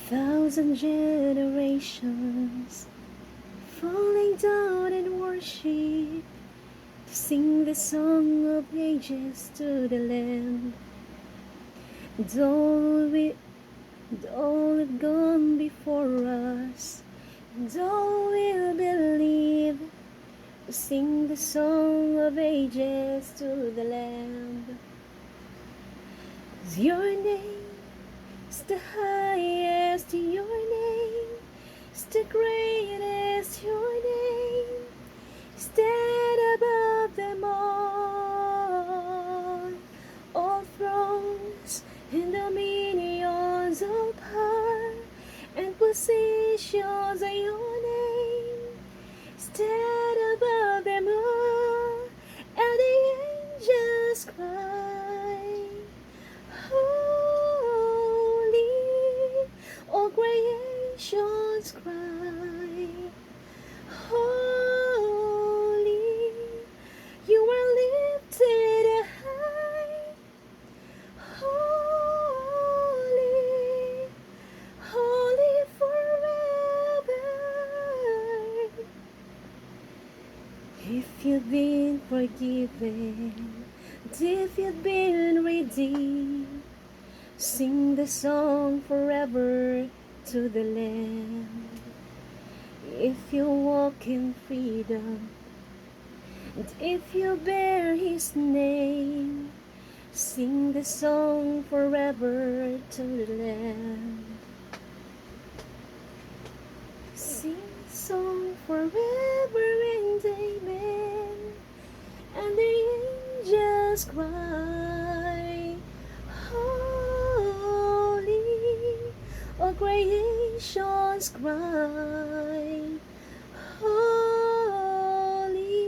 Thousand generations falling down in worship to sing the song of ages to the Lamb. And all have gone before us, and all will believe to sing the song of ages to the Lamb. 'Cause your name is the highest, your name is the greatest, your name is that above them all thrones and dominions, all power and positions, are your name is that above them all, and the angels cry, holy, all creations cry, holy, you are lifted high, holy, holy forever. If you've been forgiven, and if you've been redeemed, sing the song forever to the Lamb. If you walk in freedom, and if you bear His name, sing the song forever to the Lamb. Sing the song forever and amen. And the angels cry, holy, all creations cry, holy,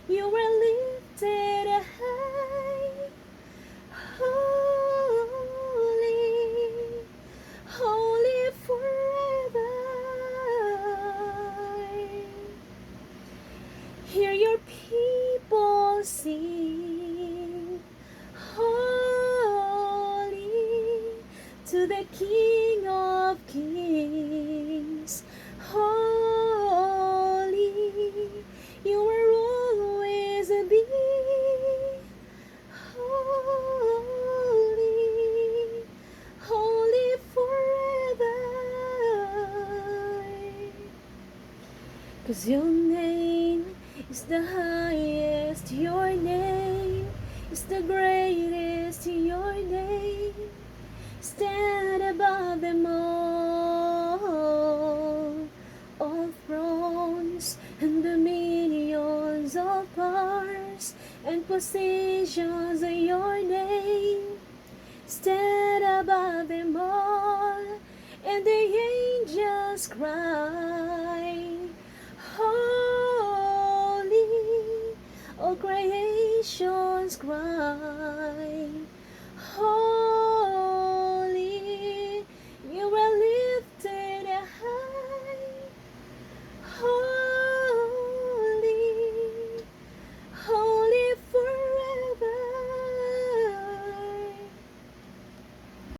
you are lifted high, holy, holy forever. Hear your people sing, holy, to the King of Kings, holy, you will always be, holy, holy forever. 'Cause your name is the highest, your name is the greatest, your name stand above them all thrones and dominions, all powers and positions, are your name stand above them all, and the angels cry, holy, all creations cry.